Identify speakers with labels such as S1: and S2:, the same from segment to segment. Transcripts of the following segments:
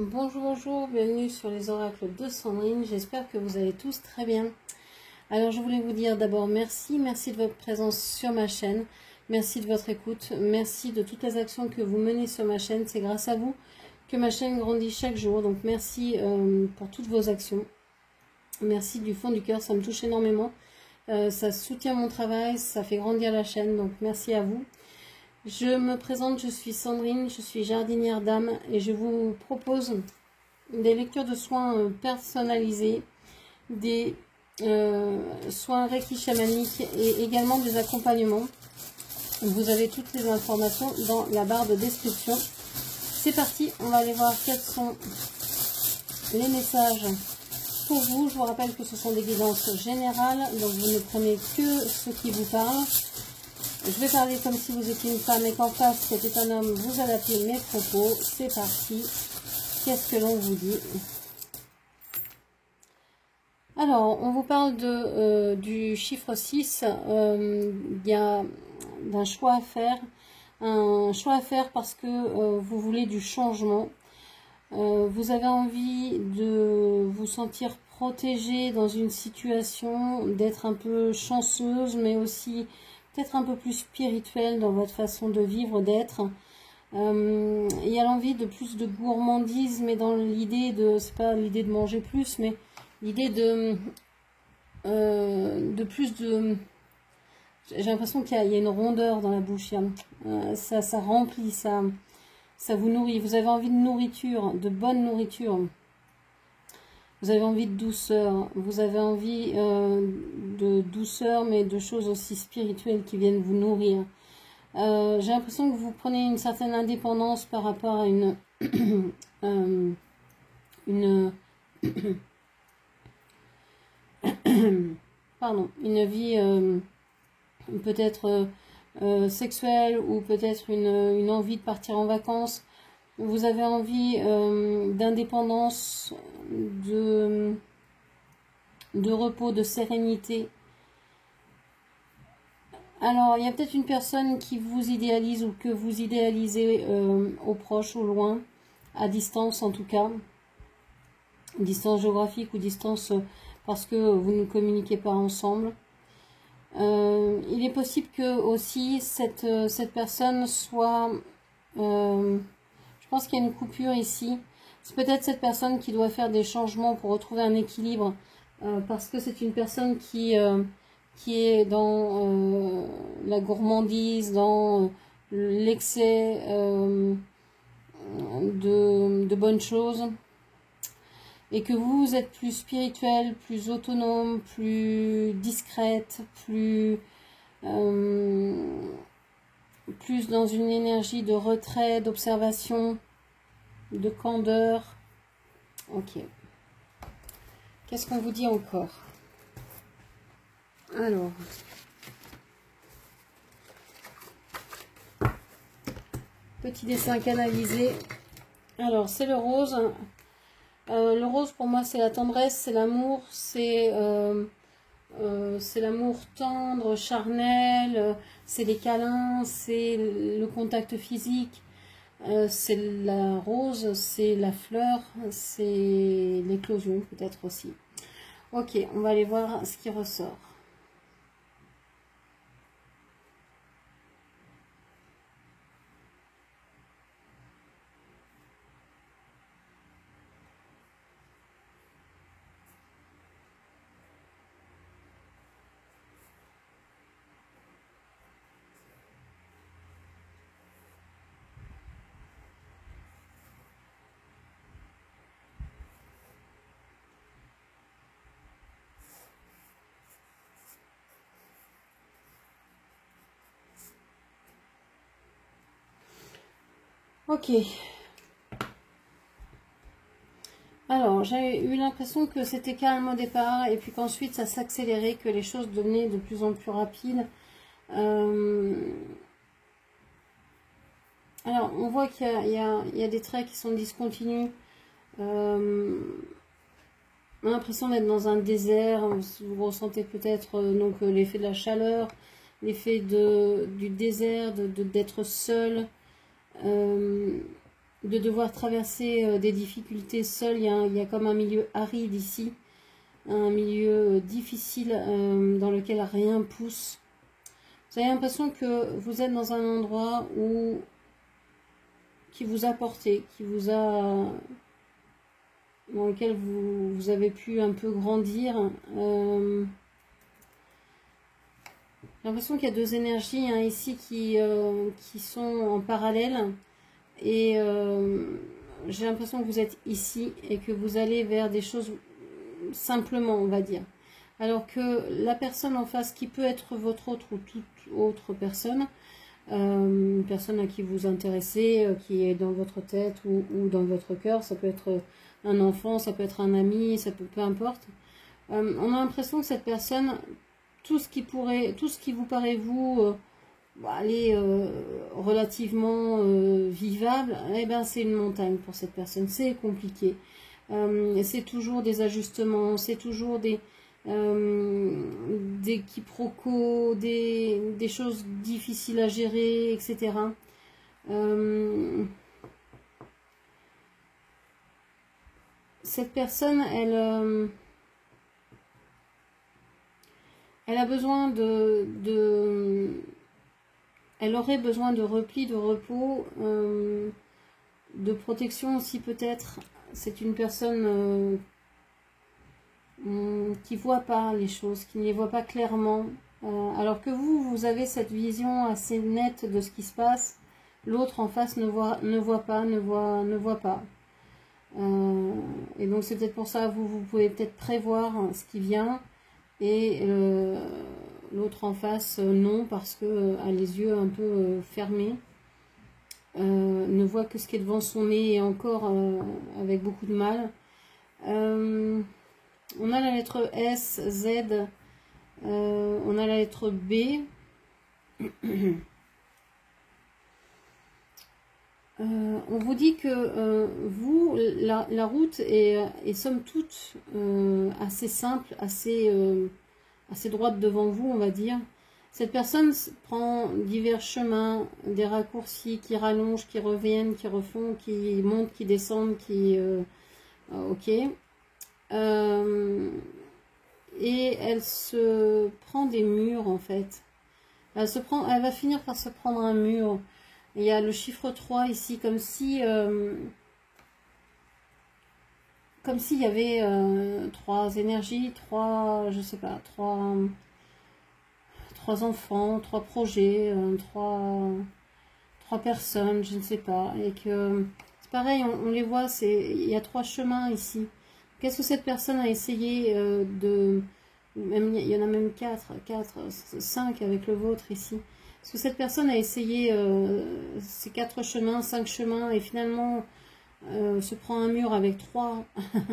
S1: Bonjour, bonjour, bienvenue sur les oracles de Sandrine, j'espère que vous allez tous très bien. Alors je voulais vous dire d'abord merci de votre présence sur ma chaîne, merci de votre écoute, merci de toutes les actions que vous menez sur ma chaîne, c'est grâce à vous que ma chaîne grandit chaque jour, donc merci pour toutes vos actions, merci du fond du cœur, ça me touche énormément, ça soutient mon travail, ça fait grandir la chaîne, donc merci à vous. Je me présente, je suis Sandrine, je suis jardinière d'âme et je vous propose des lectures de soins personnalisés, des soins Reiki chamaniques et également des accompagnements. Vous avez toutes les informations dans la barre de description. C'est parti, on va aller voir quels sont les messages pour vous. Je vous rappelle que ce sont des guidances générales, donc vous ne prenez que ce qui vous parle. Je vais parler comme si vous étiez une femme et qu'en face c'était un homme, vous adaptez mes propos. C'est parti. Qu'est-ce que l'on vous dit? Alors, on vous parle du chiffre 6. Il y a un choix à faire. Un choix à faire parce que vous voulez du changement. Vous avez envie de vous sentir protégée dans une situation, d'être un peu chanceuse, mais aussi peut-être un peu plus spirituelle dans votre façon de vivre, d'être. Il y a l'envie de plus de gourmandise, mais dans l'idée de, c'est pas l'idée de manger plus, mais l'idée de plus de, j'ai l'impression qu'il y a une rondeur dans la bouche, ça remplit, ça vous nourrit, vous avez envie de nourriture, de bonne nourriture. Vous avez envie de douceur, vous avez envie de douceur, mais de choses aussi spirituelles qui viennent vous nourrir. J'ai l'impression que vous prenez une certaine indépendance par rapport à une vie peut-être sexuelle ou peut-être une envie de partir en vacances. Vous avez envie d'indépendance, de repos, de sérénité. Alors, il y a peut-être une personne qui vous idéalise ou que vous idéalisez au proche, au loin, à distance en tout cas, distance géographique ou distance parce que vous ne communiquez pas ensemble. Il est possible que aussi cette personne soit... je pense qu'il y a une coupure ici. C'est peut-être cette personne qui doit faire des changements pour retrouver un équilibre parce que c'est une personne qui est dans la gourmandise, dans l'excès de bonnes choses, et que vous êtes plus spirituel, plus autonome, plus discrète, plus dans une énergie de retrait, d'observation, de candeur. Ok. Qu'est-ce qu'on vous dit encore? Alors, petit dessin canalisé. Alors, c'est le rose. Le rose, pour moi, c'est la tendresse, c'est l'amour, c'est l'amour tendre, charnel, c'est les câlins, c'est le contact physique, c'est la rose, c'est la fleur, c'est l'éclosion peut-être aussi. Ok, on va aller voir ce qui ressort. Ok. Alors, j'ai eu l'impression que c'était calme au départ et puis qu'ensuite ça s'accélérait, que les choses devenaient de plus en plus rapides. Alors, on voit qu'il y a des traits qui sont discontinus. On a l'impression d'être dans un désert. Vous ressentez peut-être donc l'effet de la chaleur, l'effet du désert, d'être seul. de devoir traverser des difficultés seul. Il y a comme un milieu aride ici, un milieu difficile dans lequel rien pousse. Vous avez l'impression que vous êtes dans un endroit qui vous a porté, dans lequel vous avez pu un peu grandir. J'ai l'impression qu'il y a deux énergies ici qui sont en parallèle. Et j'ai l'impression que vous êtes ici et que vous allez vers des choses simplement, on va dire. Alors que la personne en face, qui peut être votre autre ou toute autre personne, une personne à qui vous intéressez, qui est dans votre tête ou dans votre cœur, ça peut être un enfant, ça peut être un ami, ça peut, peu importe. On a l'impression que cette personne, tout ce qui vous paraît vous aller relativement vivable, eh ben c'est une montagne pour cette personne, c'est compliqué. C'est toujours des ajustements, c'est toujours des quiproquos, des choses difficiles à gérer, etc. Cette personne, elle a besoin elle aurait besoin de repli, de repos, de protection aussi peut-être. C'est une personne qui ne voit pas les choses, qui ne les voit pas clairement. Alors que vous avez cette vision assez nette de ce qui se passe. L'autre en face ne voit pas. Et donc c'est peut-être pour ça que vous pouvez peut-être prévoir ce qui vient. Et l'autre en face, non, parce que a les yeux un peu fermés. Ne voit que ce qui est devant son nez et encore avec beaucoup de mal. On a la lettre S, Z, on a la lettre B. On vous dit que vous, la route est somme toute assez simple, assez droite devant vous, on va dire. Cette personne prend divers chemins, des raccourcis qui rallongent, qui reviennent, qui refont, qui montent, qui descendent, ok. Et elle se prend des murs en fait. Elle va finir par se prendre un mur. Il y a le chiffre 3 ici, comme s'il y avait trois énergies, je sais pas, trois enfants, trois projets, trois personnes, je ne sais pas. Et que c'est pareil, on les voit, il y a trois chemins ici. Qu'est-ce que cette personne a essayé il y en a même 5 avec le vôtre ici. Est-ce que cette personne a essayé ces 4 chemins, 5 chemins et finalement se prend un mur avec 3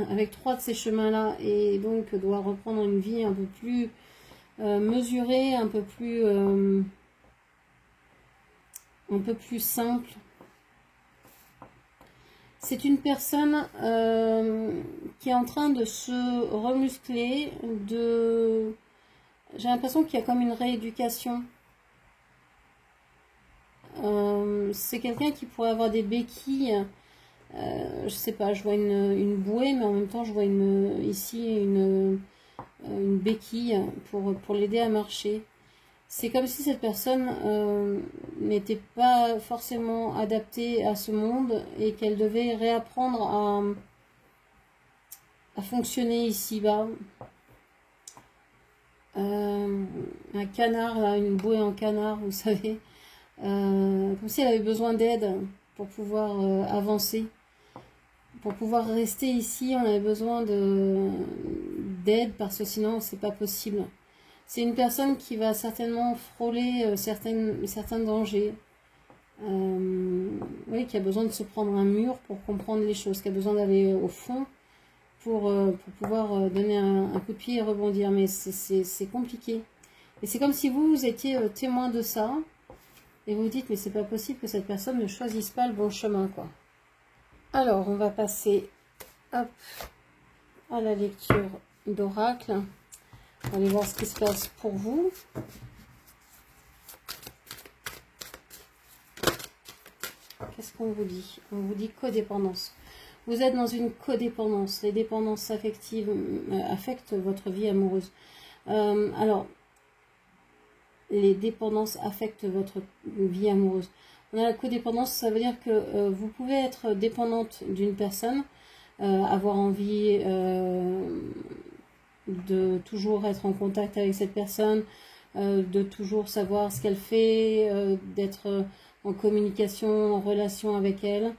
S1: avec 3 de ces chemins-là et donc doit reprendre une vie un peu plus mesurée, un peu plus simple. C'est une personne qui est en train de se remuscler, j'ai l'impression qu'il y a comme une rééducation. C'est quelqu'un qui pourrait avoir des béquilles, je sais pas, je vois une bouée, mais en même temps je vois ici une béquille pour l'aider à marcher. C'est comme si cette personne n'était pas forcément adaptée à ce monde et qu'elle devait réapprendre à fonctionner ici-bas. Un canard, une bouée en canard, vous savez. Comme si elle avait besoin d'aide pour pouvoir avancer. Pour pouvoir rester ici, on avait besoin d'aide parce que sinon c'est pas possible. C'est une personne qui va certainement frôler certains dangers. Oui, qui a besoin de se prendre un mur pour comprendre les choses, qui a besoin d'aller au fond pour pouvoir donner un coup de pied et rebondir. Mais c'est compliqué. Et c'est comme si vous étiez témoin de ça. Et vous vous dites, mais c'est pas possible que cette personne ne choisisse pas le bon chemin, quoi. Alors, on va passer hop, à la lecture d'oracle. On va aller voir ce qui se passe pour vous. qu'est-ce qu'on vous dit? On vous dit codépendance. Vous êtes dans une codépendance. Les dépendances affectives affectent votre vie amoureuse. Alors, les dépendances affectent votre vie amoureuse. On a la codépendance, ça veut dire que vous pouvez être dépendante d'une personne, avoir envie de toujours être en contact avec cette personne, de toujours savoir ce qu'elle fait, d'être en communication, en relation avec elle,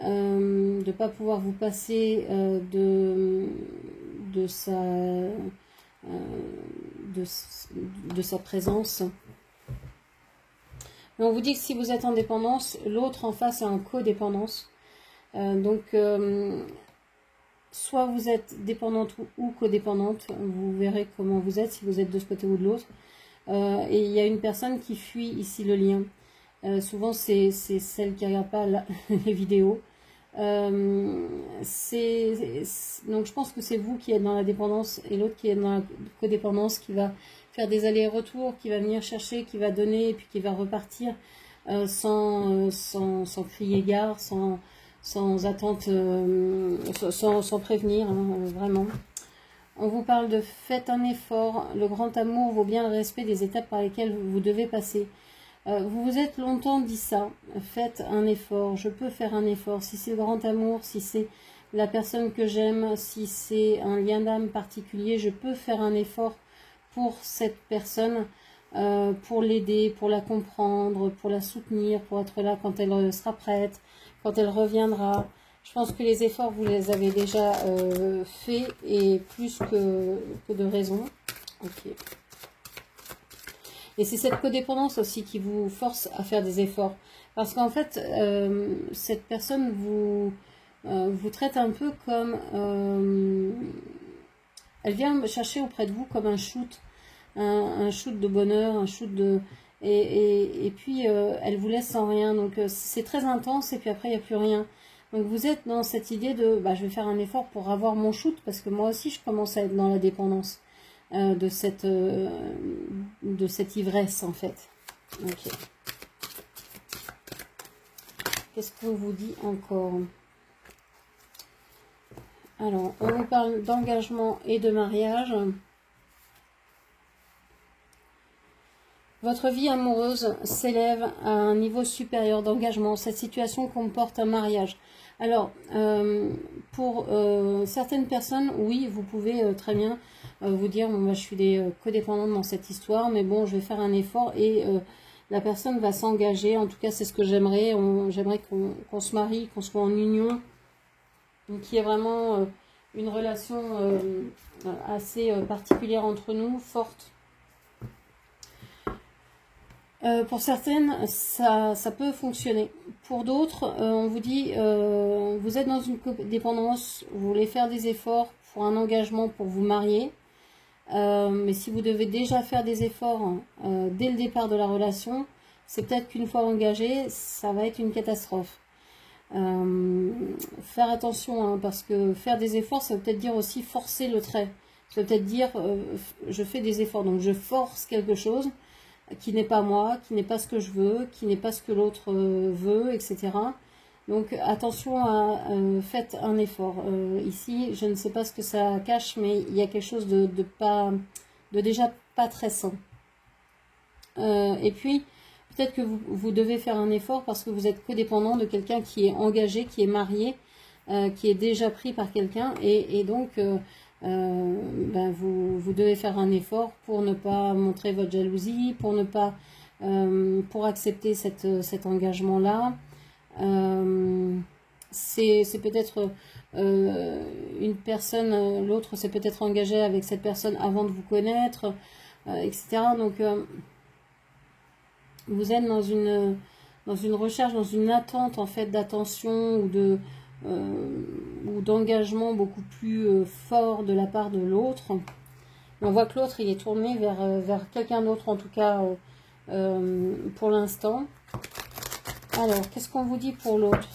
S1: de ne pas pouvoir vous passer de sa présence. Mais on vous dit que si vous êtes en dépendance, l'autre en face est en codépendance. Soit vous êtes dépendante ou codépendante, vous verrez comment vous êtes, si vous êtes de ce côté ou de l'autre. Et il y a une personne qui fuit ici le lien. Souvent, c'est celle qui ne regarde pas les vidéos. Donc, je pense que c'est vous qui êtes dans la dépendance et l'autre qui est dans la codépendance, qui va faire des allers-retours, qui va venir chercher, qui va donner et puis qui va repartir sans crier gare, sans attente, sans prévenir, hein, vraiment. On vous parle de faites un effort. Le grand amour vaut bien le respect des étapes par lesquelles vous devez passer. Vous vous êtes longtemps dit ça. Faites un effort. Je peux faire un effort. Si c'est le grand amour, si c'est la personne que j'aime, si c'est un lien d'âme particulier, je peux faire un effort pour cette personne, pour l'aider, pour la comprendre, pour la soutenir, pour être là quand elle sera prête, quand elle reviendra. Je pense que les efforts, vous les avez déjà faits et plus que de raison. Ok. Et c'est cette codépendance aussi qui vous force à faire des efforts. Parce qu'en fait, cette personne vous traite un peu comme... elle vient chercher auprès de vous comme un shoot. Un shoot de bonheur, un shoot de... Et puis, elle vous laisse sans rien. Donc, c'est très intense et puis après, il n'y a plus rien. Donc, vous êtes dans cette idée de... je vais faire un effort pour avoir mon shoot parce que moi aussi, je commence à être dans la dépendance de cette ivresse, en fait. Ok. Qu'est-ce qu'on vous dit encore? Alors, on vous parle d'engagement et de mariage. Votre vie amoureuse s'élève à un niveau supérieur d'engagement. Cette situation comporte un mariage. Alors, pour certaines personnes, oui, vous pouvez très bien vous dire, bon, je suis codépendante dans cette histoire, mais bon, je vais faire un effort et la personne va s'engager. En tout cas, c'est ce que j'aimerais. J'aimerais qu'on se marie, qu'on soit en union, qu'il y ait vraiment une relation assez particulière entre nous, forte. Pour certaines, ça peut fonctionner. Pour d'autres, on vous dit, vous êtes dans une dépendance, vous voulez faire des efforts pour un engagement, pour vous marier. Mais si vous devez déjà faire des efforts dès le départ de la relation, c'est peut-être qu'une fois engagé, ça va être une catastrophe. Faire attention, hein, parce que faire des efforts, ça veut peut-être dire aussi forcer le trait. Ça veut peut-être dire, je fais des efforts, donc je force quelque chose qui n'est pas moi, qui n'est pas ce que je veux, qui n'est pas ce que l'autre veut, etc. Donc attention à faites un effort. Ici, je ne sais pas ce que ça cache, mais il y a quelque chose de déjà pas très sain. Et puis, peut-être que vous devez faire un effort parce que vous êtes codépendant de quelqu'un qui est engagé, qui est marié, qui est déjà pris par quelqu'un, et donc vous devez faire un effort pour ne pas montrer votre jalousie, pour ne pas pour accepter cet engagement-là. C'est peut-être une personne, l'autre s'est peut-être engagé avec cette personne avant de vous connaître, etc. Donc vous êtes dans une recherche, dans une attente en fait d'attention ou d'engagement beaucoup plus fort de la part de l'autre. On voit que l'autre il est tourné vers quelqu'un d'autre, en tout cas pour l'instant. Alors, qu'est-ce qu'on vous dit pour l'autre?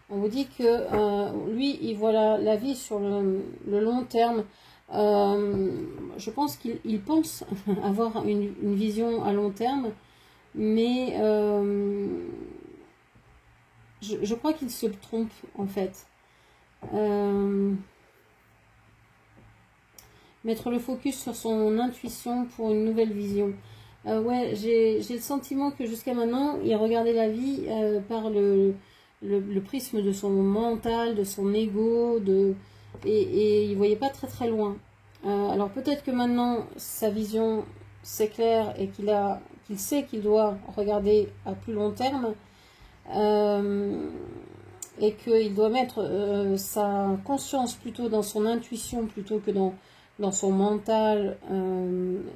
S1: On vous dit que lui, il voit la vie sur le long terme. Je pense qu'il pense avoir une vision à long terme, mais je crois qu'il se trompe en fait. Mettre le focus sur son intuition pour une nouvelle vision. Ouais, j'ai le sentiment que jusqu'à maintenant, il regardait la vie par le prisme de son mental, de son ego, et il voyait pas très très loin. Alors peut-être que maintenant, sa vision s'éclaire et qu'il sait qu'il doit regarder à plus long terme, et qu'il doit mettre sa conscience plutôt dans son intuition plutôt que dans son mental,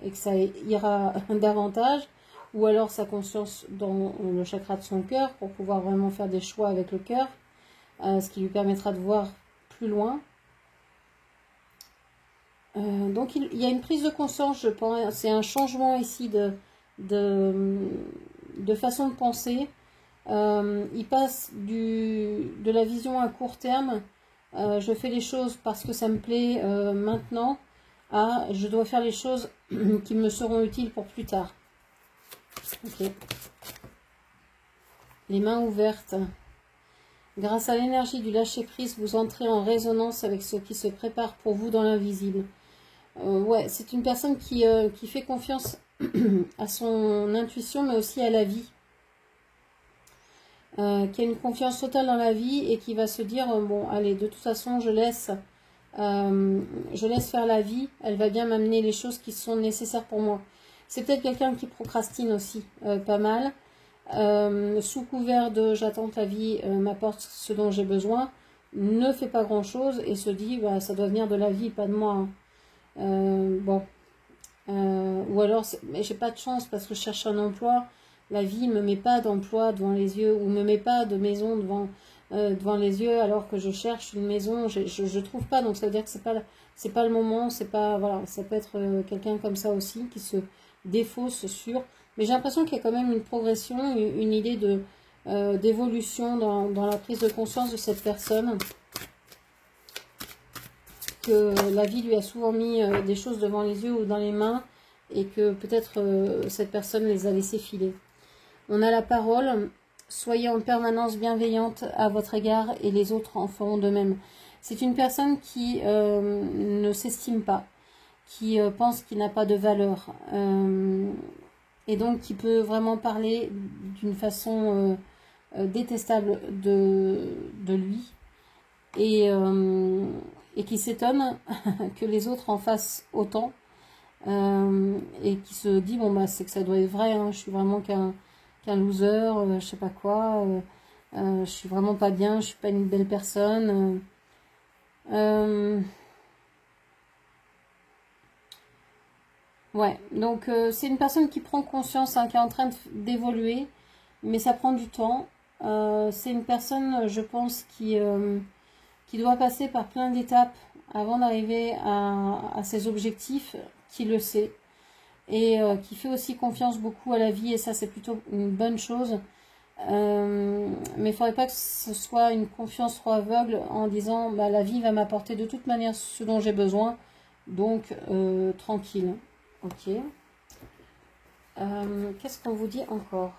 S1: et que ça ira davantage, ou alors sa conscience dans le chakra de son cœur pour pouvoir vraiment faire des choix avec le cœur, ce qui lui permettra de voir plus loin. Donc il y a une prise de conscience, je pense, c'est un changement ici de façon de penser. Il passe de la vision à court terme, je fais les choses parce que ça me plaît maintenant, à je dois faire les choses qui me seront utiles pour plus tard. Ok. Les mains ouvertes. Grâce à l'énergie du lâcher-prise, vous entrez en résonance avec ce qui se prépare pour vous dans l'invisible. Ouais, c'est une personne qui fait confiance à son intuition, mais aussi à la vie. Qui a une confiance totale dans la vie et qui va se dire, bon, allez, de toute façon, je laisse faire la vie, elle va bien m'amener les choses qui sont nécessaires pour moi. C'est peut-être quelqu'un qui procrastine aussi, pas mal. Sous couvert de j'attends que la vie m'apporte ce dont j'ai besoin, ne fait pas grand chose et se dit bah, ça doit venir de la vie, pas de moi. Bon, ou alors mais j'ai pas de chance parce que je cherche un emploi, la vie me met pas d'emploi devant les yeux ou me met pas de maison devant les yeux alors que je cherche une maison, je trouve pas, donc ça veut dire que c'est pas le moment, c'est pas, voilà, ça peut être quelqu'un comme ça aussi qui se défausse sur. Mais j'ai l'impression qu'il y a quand même une progression, une idée d'évolution dans la prise de conscience de cette personne. Que la vie lui a souvent mis des choses devant les yeux ou dans les mains et que peut-être cette personne les a laissées filer. On a la parole. Soyez en permanence bienveillante à votre égard et les autres en feront de même. C'est une personne qui ne s'estime pas, qui pense qu'il n'a pas de valeur. Et donc qui peut vraiment parler d'une façon détestable de lui et qui s'étonne que les autres en fassent autant et qui se dit bon bah c'est que ça doit être vrai, hein, je suis vraiment qu'un loser, je sais pas quoi, je suis vraiment pas bien, je suis pas une belle personne. Ouais, donc c'est une personne qui prend conscience, hein, qui est en train d'évoluer, mais ça prend du temps. C'est une personne, je pense, qui doit passer par plein d'étapes avant d'arriver à ses objectifs, qui le sait, et qui fait aussi confiance beaucoup à la vie, et ça c'est plutôt une bonne chose. Mais il ne faudrait pas que ce soit une confiance trop aveugle en disant bah, la vie va m'apporter de toute manière ce dont j'ai besoin, donc tranquille. Ok. Qu'est-ce qu'on vous dit encore?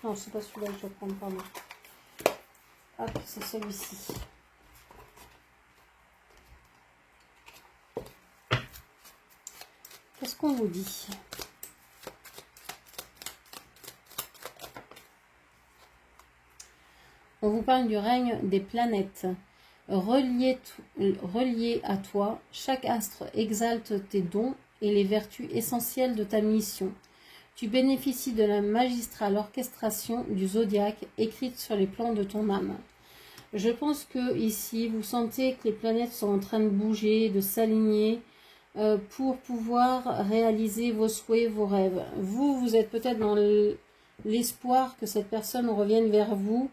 S1: Non, c'est pas celui-là que je vais prendre, pardon. Hop, c'est celui-ci. Qu'est-ce qu'on vous dit? On vous parle du règne des planètes. Relié à toi, chaque astre exalte tes dons et les vertus essentielles de ta mission. Tu bénéficies de la magistrale orchestration du zodiaque écrite sur les plans de ton âme. Je pense que ici, vous sentez que les planètes sont en train de bouger, de s'aligner pour pouvoir réaliser vos souhaits, vos rêves. Vous êtes peut-être dans l'espoir que cette personne revienne vers vous.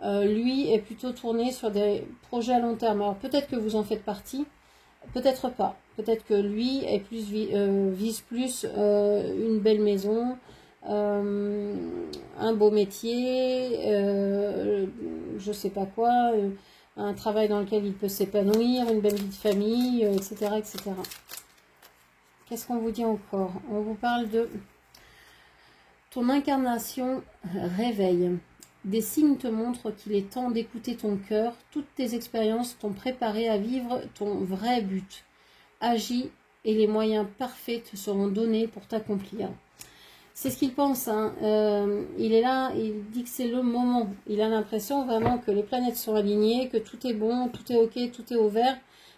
S1: Lui est plutôt tourné sur des projets à long terme. Alors peut-être que vous en faites partie, peut-être pas. Peut-être que lui est vise plus une belle maison, un beau métier, je sais pas quoi, un travail dans lequel il peut s'épanouir, une belle vie de famille, etc., etc. Qu'est-ce qu'on vous dit encore? On vous parle de ton incarnation réveil. Des signes te montrent qu'il est temps d'écouter ton cœur. Toutes tes expériences t'ont préparé à vivre ton vrai but. Agis et les moyens parfaits te seront donnés pour t'accomplir. C'est ce qu'il pense. Hein. Il est là, il dit que c'est le moment. Il a l'impression vraiment que les planètes sont alignées, que tout est bon, tout est ok, tout est au vert,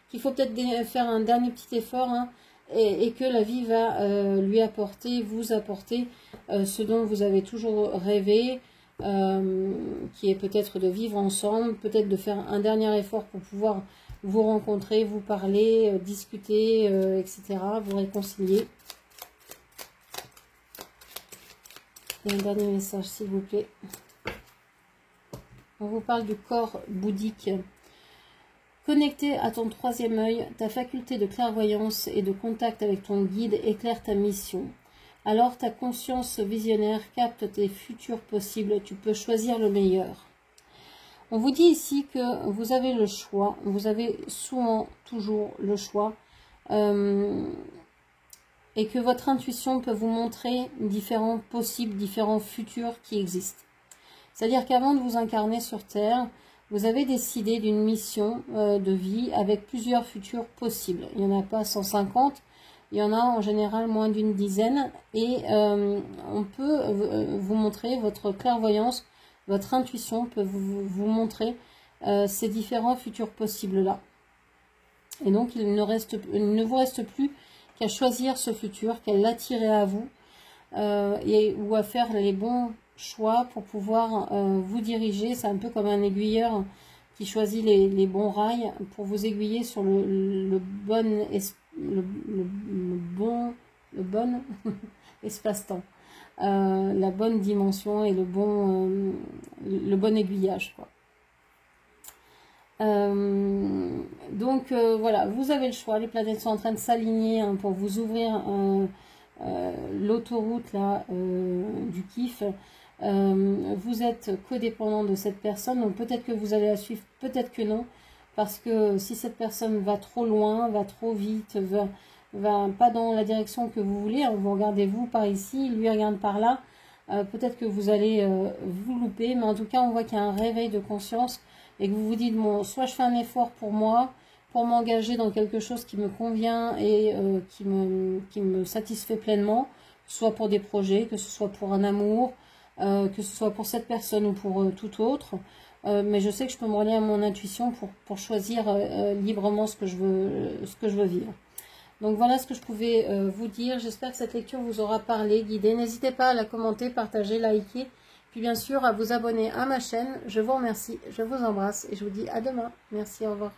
S1: qu'il faut peut-être faire un dernier petit effort, hein, et que la vie va lui apporter, vous apporter ce dont vous avez toujours rêvé, qui est peut-être de vivre ensemble, peut-être de faire un dernier effort pour pouvoir vous rencontrer, vous parler, discuter, etc., vous réconcilier. Et un dernier message, s'il vous plaît. On vous parle du corps bouddhique. Connecté à ton troisième œil, ta faculté de clairvoyance et de contact avec ton guide éclaire ta mission. Alors ta conscience visionnaire capte tes futurs possibles. Tu peux choisir le meilleur. On vous dit ici que vous avez le choix. Vous avez souvent, toujours le choix. Et que votre intuition peut vous montrer différents possibles, différents futurs qui existent. C'est-à-dire qu'avant de vous incarner sur Terre, vous avez décidé d'une mission de vie avec plusieurs futurs possibles. Il n'y en a pas 150, il y en a en général moins d'une dizaine. Et on peut vous montrer votre clairvoyance, votre intuition peut vous montrer ces différents futurs possibles-là. Et donc il ne vous reste plus qu'à choisir ce futur, qu'à l'attirer à vous, ou à faire les bons choix pour pouvoir vous diriger. C'est un peu comme un aiguilleur qui choisit les bons rails pour vous aiguiller sur le bon espace-temps, la bonne dimension et le bon aiguillage, quoi. Donc voilà, vous avez le choix, les planètes sont en train de s'aligner, hein, pour vous ouvrir l'autoroute là du kiff. Vous êtes codépendant de cette personne, donc peut-être que vous allez la suivre, peut-être que non, parce que si cette personne va trop loin, va trop vite, va pas dans la direction que vous voulez, hein, vous regardez vous par ici, lui regarde par là, peut-être que vous allez vous louper, mais en tout cas on voit qu'il y a un réveil de conscience et que vous vous dites, bon, soit je fais un effort pour moi, pour m'engager dans quelque chose qui me convient et qui me satisfait pleinement, soit pour des projets, que ce soit pour un amour, que ce soit pour cette personne ou pour tout autre, mais je sais que je peux me relier à mon intuition pour choisir librement ce que je veux vivre. Donc voilà ce que je pouvais vous dire. J'espère que cette lecture vous aura parlé, guidé. N'hésitez pas à la commenter, partager, liker, puis bien sûr à vous abonner à ma chaîne. Je vous remercie, je vous embrasse et je vous dis à demain. Merci, au revoir.